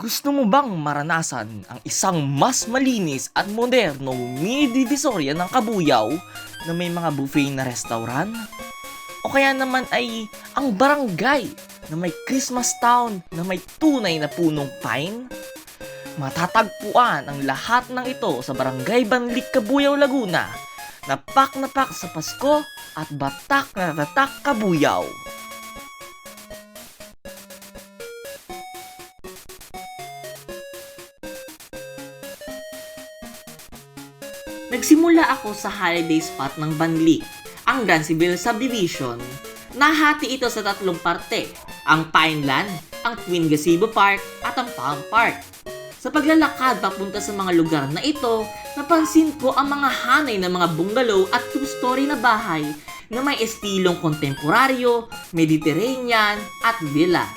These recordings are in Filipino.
Gusto mo bang maranasan ang isang mas malinis at modernong mini divisoria ng Kabuyaw na may mga buffet na restaurant? O kaya naman ay ang barangay na may Christmas town na may tunay na punong pine? Matatagpuan ang lahat ng ito sa Barangay Banlik, Kabuyaw, Laguna. Na pak sa Pasko at batak na tatak Kabuyaw. Nagsimula ako sa holiday spot ng Banlik, ang Granceville Subdivision. Nahati ito sa tatlong parte, ang Pineland, ang Twin Gazebo Park at ang Palm Park. Sa paglalakad papunta sa mga lugar na ito, napansin ko ang mga hanay ng mga bungalow at two-story na bahay na may estilong kontemporaryo, Mediterranean at villa.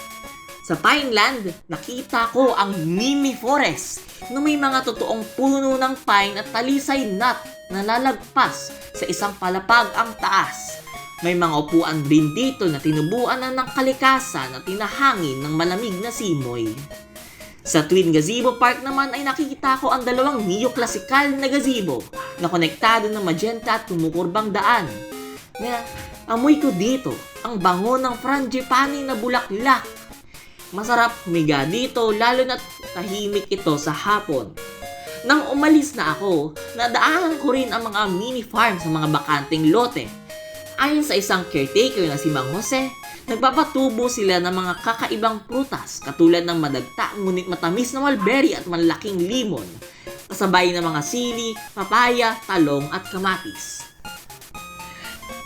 Sa Pineland, nakita ko ang mini forest na may mga totoong puno ng pine at talisay nut na lalagpas sa isang palapag ang taas. May mga upuan din dito na tinubuan na ng kalikasan at tinahangin ng malamig na simoy. Sa Twin Gazebo Park naman ay nakikita ko ang dalawang neoclassical na gazebo na konektado ng magenta at kumukurbang daan. Na amoy ko dito ang bango ng frangipani na bulaklak. Masarap humiga dito lalo na't tahimik ito sa hapon. Nang umalis na ako, nadaanan ko rin ang mga mini farm sa mga bakanteng lote. Ayon sa isang caretaker na si Mang Jose, nagpapatubo sila ng mga kakaibang prutas katulad ng madagta ngunit matamis na mulberry at malaking limon, kasabay ng mga sili, papaya, talong at kamatis.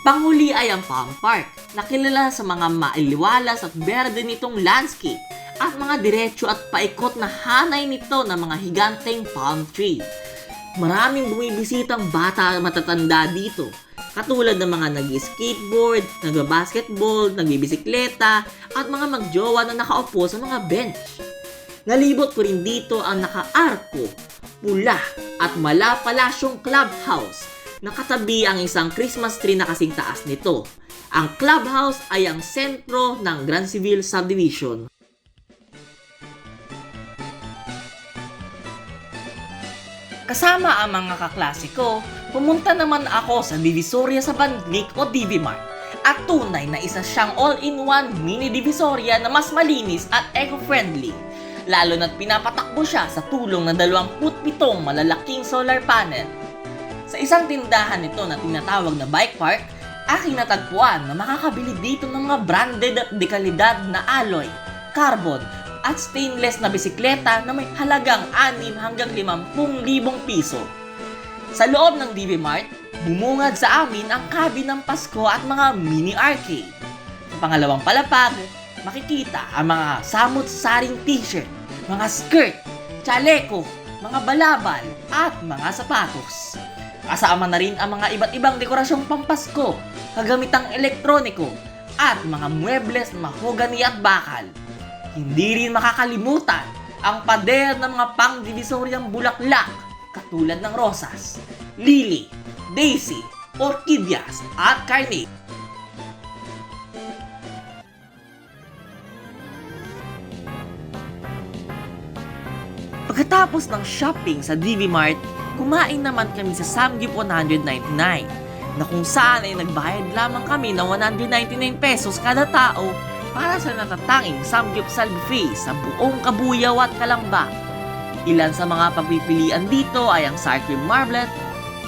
Panghuli ay ang Palm Park, na kilala sa mga mailiwalas at berde nitong landscape at mga diretso at paikot na hanay nito ng mga higanteng palm tree. Maraming bumibisitang bata at matatanda dito, katulad ng mga nag-skateboard, nag-basketball, nag-bisikleta, at mga magjowa na nakaupo sa mga bench. Nalibot ko rin dito ang naka-arko, pula, at malapalasyong clubhouse. Nakatabi ang isang Christmas tree na kasing taas nito. Ang clubhouse ay ang sentro ng Granceville Subdivision. Kasama ang mga kaklasiko, pumunta naman ako sa Divisoria sa Banlik o DiviMart. At tunay na isa siyang all-in-one mini Divisoria na mas malinis at eco-friendly. Lalo na't pinapatakbo siya sa tulong ng 27 malalaking solar panel. Sa isang tindahan nito na tinatawag na Bike Park, aking natagpuan na makakabili dito ng mga branded at dekalidad na alloy, carbon, at stainless na bisikleta na may halagang 6 hanggang 50,000 piso. Sa loob ng DiviMart, bumungad sa amin ang cabin ng Pasko at mga mini arcade. Sa pangalawang palapag, makikita ang mga samut-saring t-shirt, mga skirt, chaleco, mga balabal, at mga sapatos. Kasama na rin ang mga iba't ibang dekorasyong pampasko, kagamitang elektroniko, at mga muebles na mahogani at bakal. Hindi rin makakalimutan ang pader ng mga pang-divisoryang bulaklak katulad ng rosas, lily, daisy, orchideas, at carnate. Pagkatapos ng shopping sa DiviMart, kumain naman kami sa Samgyup 199 na kung saan ay nagbayad lamang kami ng 199 pesos kada tao para sa natatanging Samgyupsal buffet sa buong Kabuyaw at Kalamba. Ilan sa mga pagpipilian dito ay ang sour cream marblet,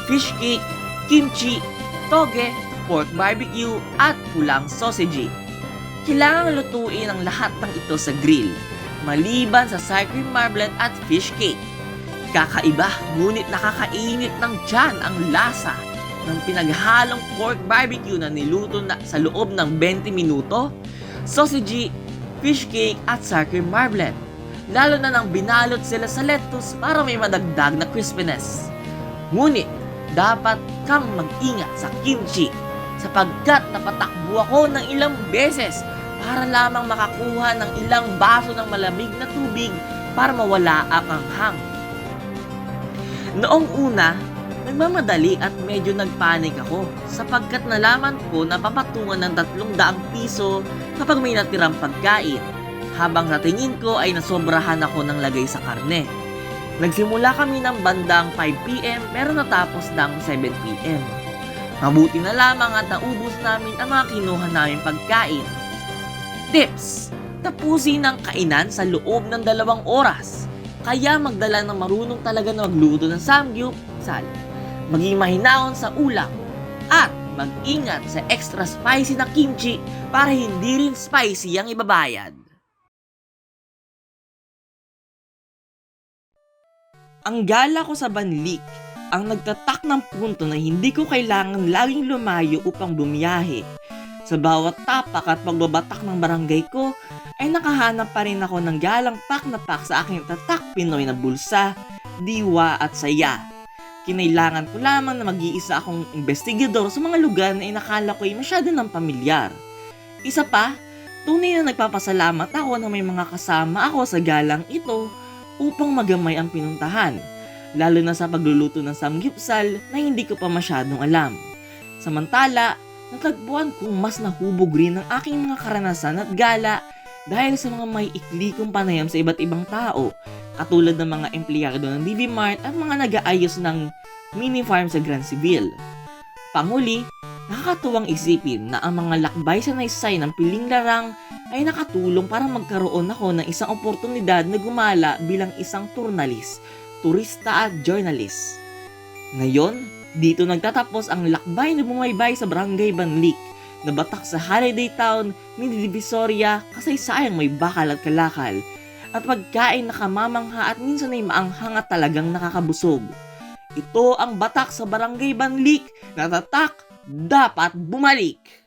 fish cake, kimchi, toge, pork barbecue at pulang sausage. Kailangang lutuin ang lahat ng ito sa grill, maliban sa sour cream marblet at fish cake. Kakaiba, ngunit nakakainit ng tiyan ang lasa ng pinaghalong pork barbecue na niluto na sa loob ng 20 minuto, sausage, fish cake at sour cream marblet. Lalo na nang binalot sila sa lettuce para may madagdag na crispiness. Ngunit, dapat kang mag-ingat sa kimchi sapagkat napatakbo ako ng ilang beses para lamang makakuha ng ilang baso ng malamig na tubig para mawala ang anghang. Noong una, nagmamadali at medyo nagpanik ako sapagkat nalaman ko na papatungan ng 300 piso kapag may natirang pagkain. habang sa tingin ko ay nasobrahan ako ng lagay sa karne. Nagsimula kami ng bandang 5pm pero natapos ng 7pm. Mabuti na lamang at naubos namin ang mga kinuha namin pagkain. Tips: tapusin ang kainan sa loob ng 2 oras. Kaya magdala ng marunong talaga na magluto ng samgyupsal. Maging mahinahon sa ulam. At mag-ingat sa extra spicy na kimchi para hindi rin spicy ang ibabayad. Ang gala ko sa banlik ang nagtatak ng punto na hindi ko kailangan laging lumayo upang bumiyahe. Sa bawat tapak at pagbabatak ng barangay ko, ay nakahanap pa rin ako ng galang pak na pak sa aking tatak Pinoy na bulsa, diwa at saya. Kinailangan ko lamang na mag-iisa akong investigador sa mga lugar na inakala ko ay masyado ng pamilyar. Isa pa, tunay na nagpapasalamat ako na may mga kasama ako sa galang ito upang magamay ang pinuntahan, lalo na sa pagluluto ng samgyupsal na hindi ko pa masyadong alam. Samantala, natagpuan kong mas nahubog rin ang aking mga karanasan at gala dahil sa mga may ikli kong panayam sa iba't ibang tao, katulad ng mga empleyado ng DB Mart at mga nag-aayos ng mini farm sa Grand Civil. Panghuli, nakakatuwang isipin na ang mga lakbay sa naysay ng Piling Larang ay nakatulong para magkaroon ako ng isang oportunidad na gumala bilang isang turnalist, turista at journalist. Ngayon, dito nagtatapos ang lakbay na bumaybay sa Barangay Banlik, na batak sa holiday town ni Divisoria, kasaysayang may bakal at kalakal, at pagkain na kamamangha at minsan ay maanghang at talagang nakakabusog. Ito ang batak sa Barangay Banlik, na tatak dapat bumalik!